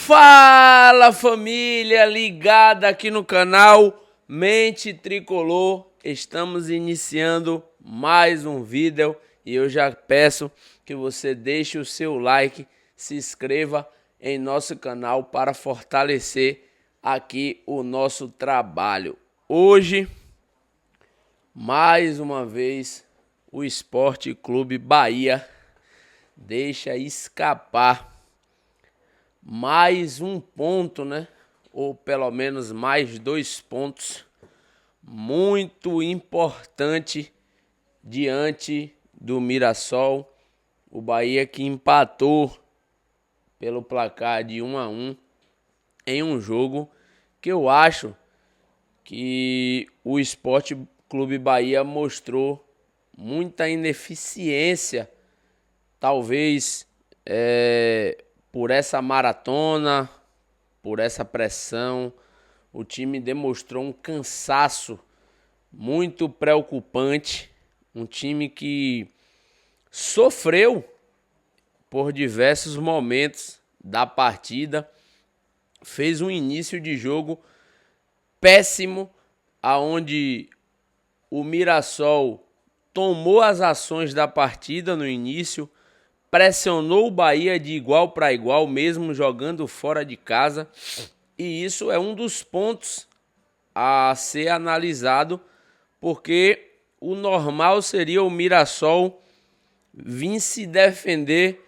Fala, família ligada aqui no canal Mente Tricolor. Estamos iniciando mais um vídeo e eu já peço que você deixe o seu like, se inscreva em nosso canal para fortalecer aqui o nosso trabalho. Hoje, mais uma vez, o Sport Clube Bahia deixa escapar mais um ponto, né? Ou pelo menos mais 2 pontos muito importante diante do Mirassol. O Bahia que empatou pelo placar de 1-1 em um jogo que eu acho que o Sport Clube Bahia mostrou muita ineficiência, talvez por essa maratona, por essa pressão. O time demonstrou um cansaço muito preocupante, um time que sofreu por diversos momentos da partida, fez um início de jogo péssimo, aonde o Mirassol tomou as ações da partida no início, pressionou o Bahia de igual para igual, mesmo jogando fora de casa. E isso é um dos pontos a ser analisado, porque o normal seria o Mirassol vir se defender,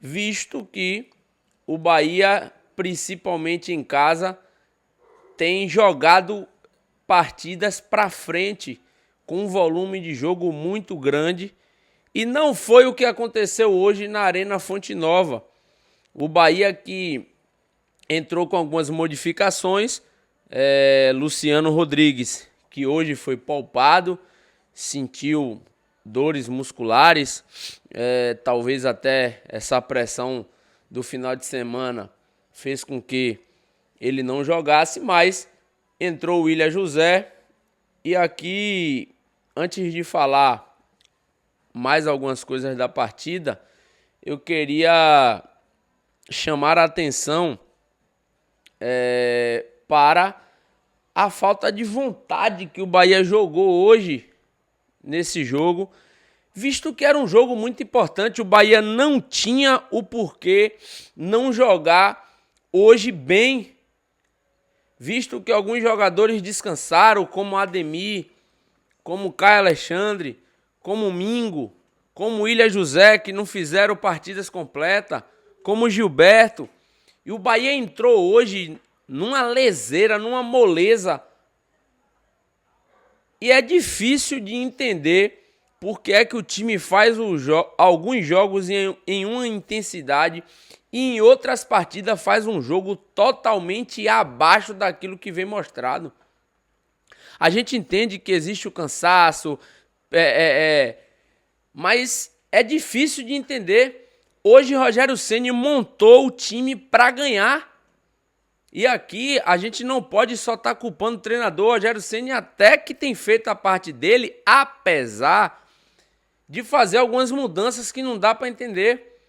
visto que o Bahia, principalmente em casa, tem jogado partidas para frente com um volume de jogo muito grande. E não foi o que aconteceu hoje na Arena Fonte Nova. O Bahia que entrou com algumas modificações. Luciano Rodrigues, que hoje foi poupado, sentiu dores musculares. Talvez até essa pressão do final de semana fez com que ele não jogasse, mas entrou o William José. E aqui, antes de falar mais algumas coisas da partida, eu queria chamar a atenção para a falta de vontade que o Bahia jogou hoje nesse jogo, visto que era um jogo muito importante. O Bahia não tinha o porquê não jogar hoje bem, visto que alguns jogadores descansaram, como Ademir, como Caio Alexandre, como Mingo, como William José, que não fizeram partidas completas, como Gilberto. E o Bahia entrou hoje numa leseira, numa moleza. E é difícil de entender por que é que o time faz alguns jogos em uma intensidade e em outras partidas faz um jogo totalmente abaixo daquilo que vem mostrado. A gente entende que existe o cansaço, mas é difícil de entender. Hoje Rogério Ceni montou o time para ganhar. E aqui a gente não pode só estar culpando o treinador. Rogério Ceni até que tem feito a parte dele, apesar de fazer algumas mudanças que não dá para entender.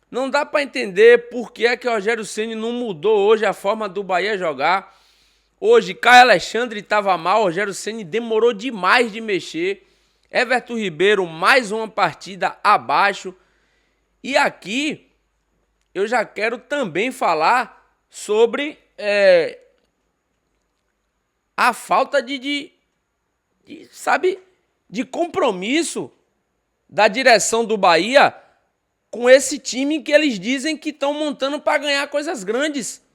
Não dá para entender por que é que o Rogério Ceni não mudou hoje a forma do Bahia jogar. Hoje Caio Alexandre estava mal, o Rogério Ceni demorou demais de mexer. Everton Ribeiro, mais uma partida abaixo. E aqui eu já quero também falar sobre a falta de compromisso da direção do Bahia com esse time que eles dizem que estão montando para ganhar coisas grandes.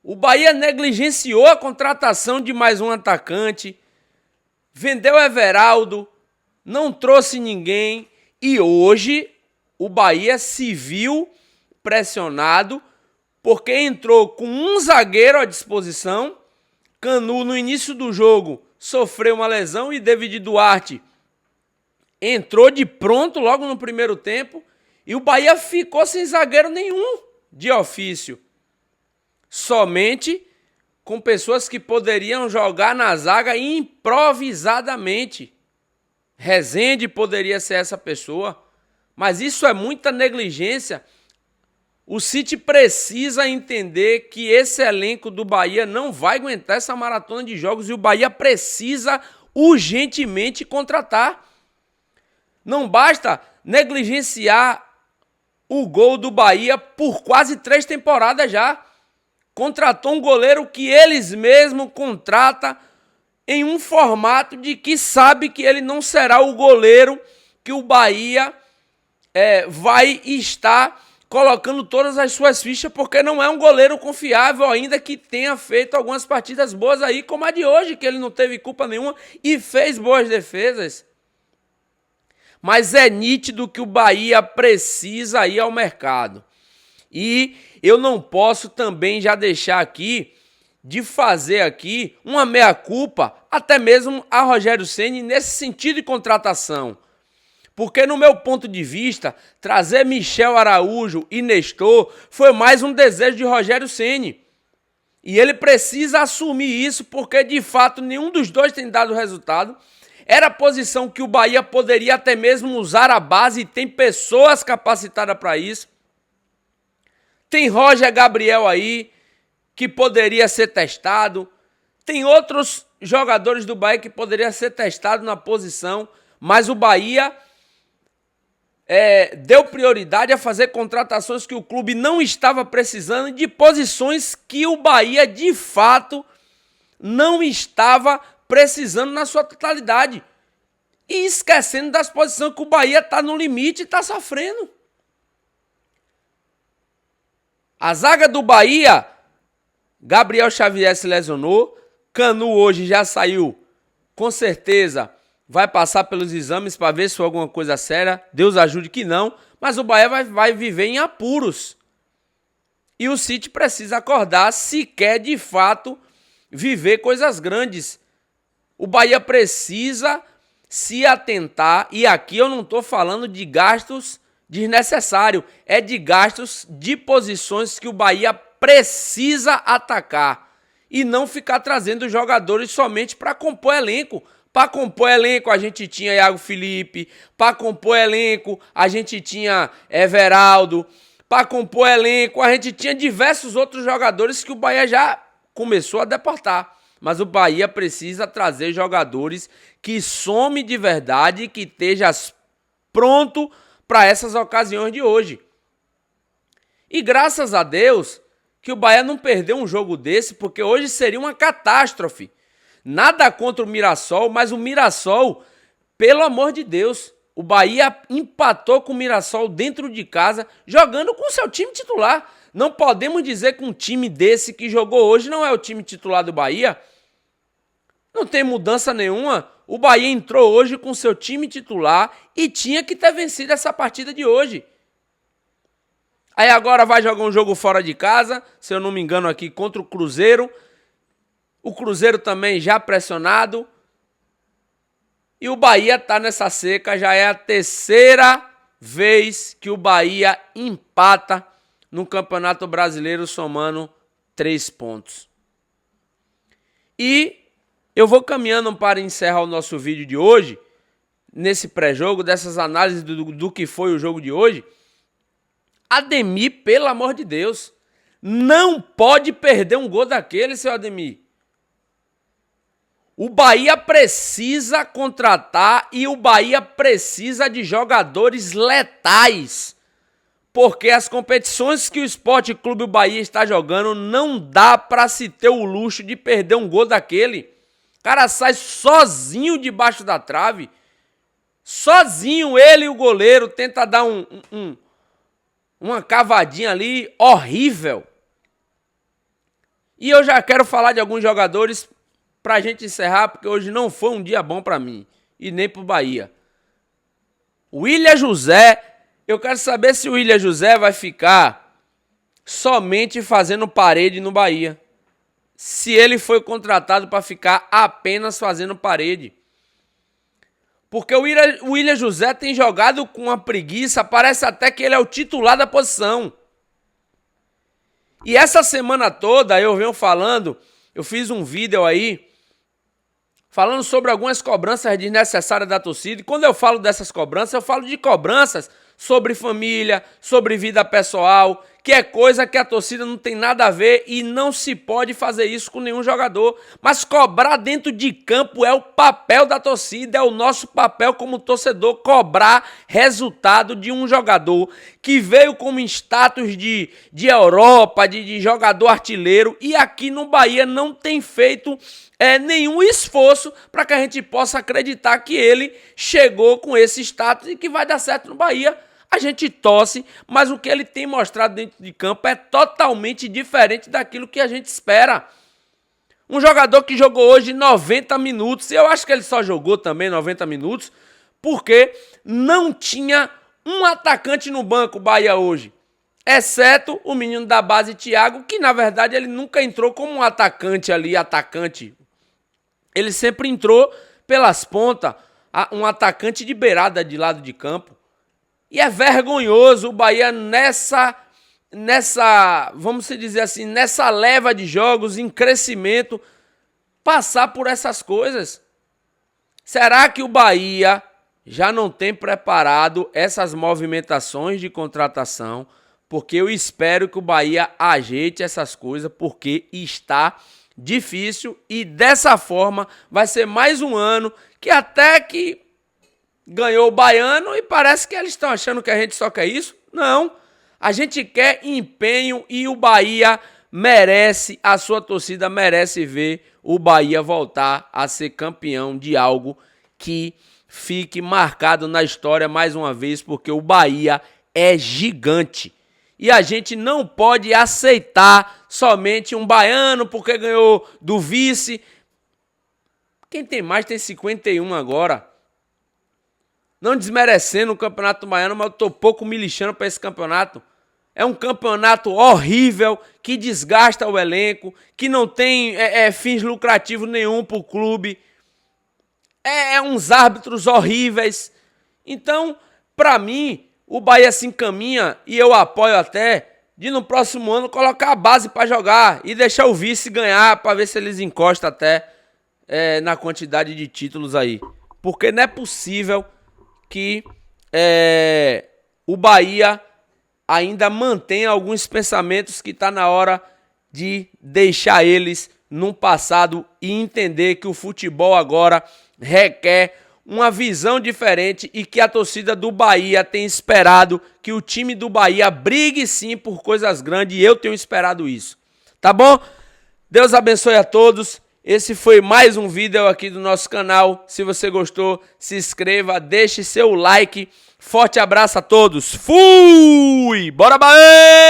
O Bahia negligenciou a contratação de mais um atacante, vendeu Everaldo, não trouxe ninguém e hoje o Bahia se viu pressionado porque entrou com um zagueiro à disposição. Canu no início do jogo sofreu uma lesão e David Duarte entrou de pronto logo no primeiro tempo e o Bahia ficou sem zagueiro nenhum de ofício. Somente com pessoas que poderiam jogar na zaga improvisadamente. Rezende poderia ser essa pessoa, mas isso é muita negligência. O City precisa entender que esse elenco do Bahia não vai aguentar essa maratona de jogos e o Bahia precisa urgentemente contratar. Não basta negligenciar o gol do Bahia por quase 3 temporadas já. Contratou um goleiro que eles mesmos contratam em um formato de que sabe que ele não será o goleiro que o Bahia vai estar colocando todas as suas fichas, porque não é um goleiro confiável, ainda que tenha feito algumas partidas boas aí, como a de hoje, que ele não teve culpa nenhuma e fez boas defesas. Mas é nítido que o Bahia precisa ir ao mercado. E eu não posso também já deixar aqui de fazer aqui uma meia-culpa, até mesmo a Rogério Ceni nesse sentido de contratação. Porque no meu ponto de vista, trazer Michel Araújo e Nestor foi mais um desejo de Rogério Ceni. E ele precisa assumir isso, porque de fato nenhum dos dois tem dado resultado. Era a posição que o Bahia poderia até mesmo usar a base e tem pessoas capacitadas para isso. Tem Roger Gabriel aí, que poderia ser testado. Tem outros jogadores do Bahia que poderiam ser testados na posição, mas o Bahia deu prioridade a fazer contratações que o clube não estava precisando, de posições que o Bahia, de fato, não estava precisando na sua totalidade. E esquecendo das posições que o Bahia está no limite e está sofrendo. A zaga do Bahia, Gabriel Xavier se lesionou, Canu hoje já saiu, com certeza vai passar pelos exames para ver se foi alguma coisa séria, Deus ajude que não, mas o Bahia vai viver em apuros. E o City precisa acordar se quer de fato viver coisas grandes. O Bahia precisa se atentar, e aqui eu não estou falando de gastos desnecessários, é de gastos de posições que o Bahia precisa atacar e não ficar trazendo jogadores somente para compor elenco. Para compor elenco a gente tinha Iago Felipe, para compor elenco a gente tinha Everaldo, para compor elenco a gente tinha diversos outros jogadores que o Bahia já começou a deportar. Mas o Bahia precisa trazer jogadores que some de verdade e que esteja pronto para essas ocasiões de hoje. E graças a Deus que o Bahia não perdeu um jogo desse, porque hoje seria uma catástrofe. Nada contra o Mirassol, mas o Mirassol, pelo amor de Deus, o Bahia empatou com o Mirassol dentro de casa, jogando com o seu time titular. Não podemos dizer que um time desse que jogou hoje não é o time titular do Bahia. Não tem mudança nenhuma. O Bahia entrou hoje com seu time titular e tinha que ter vencido essa partida de hoje. Aí agora vai jogar um jogo fora de casa, se eu não me engano aqui, contra o Cruzeiro. O Cruzeiro também já pressionado. E o Bahia está nessa seca, já é a terceira vez que o Bahia empata no Campeonato Brasileiro, somando 3 pontos. E eu vou caminhando para encerrar o nosso vídeo de hoje, nesse pré-jogo, dessas análises do que foi o jogo de hoje. Ademir, pelo amor de Deus, não pode perder um gol daquele, seu Ademir. O Bahia precisa contratar e o Bahia precisa de jogadores letais. Porque as competições que o Sport Clube Bahia está jogando não dá para se ter o luxo de perder um gol daquele. O cara sai sozinho debaixo da trave. Sozinho ele e o goleiro tenta dar uma cavadinha ali horrível. E eu já quero falar de alguns jogadores pra gente encerrar, porque hoje não foi um dia bom pra mim e nem pro Bahia. O William José, eu quero saber se o William José vai ficar somente fazendo parede no Bahia. Se ele foi contratado para ficar apenas fazendo parede. Porque o William José tem jogado com uma preguiça, parece até que ele é o titular da posição. E essa semana toda eu venho falando, eu fiz um vídeo aí, falando sobre algumas cobranças desnecessárias da torcida. E quando eu falo dessas cobranças, eu falo de cobranças sobre família, sobre vida pessoal, que é coisa que a torcida não tem nada a ver e não se pode fazer isso com nenhum jogador. Mas cobrar dentro de campo é o papel da torcida, é o nosso papel como torcedor, cobrar resultado de um jogador que veio como status de Europa, de jogador artilheiro, e aqui no Bahia não tem feito nenhum esforço para que a gente possa acreditar que ele chegou com esse status e que vai dar certo no Bahia. A gente torce, mas o que ele tem mostrado dentro de campo é totalmente diferente daquilo que a gente espera. Um jogador que jogou hoje 90 minutos, eu acho que ele só jogou também 90 minutos, porque não tinha um atacante no banco Bahia hoje, exceto o menino da base Thiago, que na verdade ele nunca entrou como um atacante ali, ele sempre entrou pelas pontas, um atacante de beirada de lado de campo. E é vergonhoso o Bahia nessa, vamos dizer assim, nessa leva de jogos, em crescimento, passar por essas coisas. Será que o Bahia já não tem preparado essas movimentações de contratação? Porque eu espero que o Bahia ajeite essas coisas, porque está difícil e dessa forma vai ser mais um ano que até que ganhou o Baiano e parece que eles estão achando que a gente só quer isso. Não, a gente quer empenho e o Bahia merece, a sua torcida merece ver o Bahia voltar a ser campeão de algo que fique marcado na história mais uma vez, porque o Bahia é gigante. E a gente não pode aceitar somente um baiano porque ganhou do vice. Quem tem mais tem 51 agora. Não desmerecendo o Campeonato Baiano, mas eu tô pouco me lixando para esse campeonato. É um campeonato horrível, que desgasta o elenco, que não tem fins lucrativos nenhum para o clube. Uns árbitros horríveis. Então, para mim, o Bahia se encaminha, e eu apoio até, de no próximo ano colocar a base para jogar e deixar o vice ganhar, para ver se eles encostam até na quantidade de títulos aí. Porque não é possível que o Bahia ainda mantém alguns pensamentos que está na hora de deixar eles num passado e entender que o futebol agora requer uma visão diferente e que a torcida do Bahia tem esperado que o time do Bahia brigue sim por coisas grandes, e eu tenho esperado isso. Tá bom? Deus abençoe a todos. Esse foi mais um vídeo aqui do nosso canal. Se você gostou, se inscreva, deixe seu like. Forte abraço a todos. Fui! Bora, Bahia!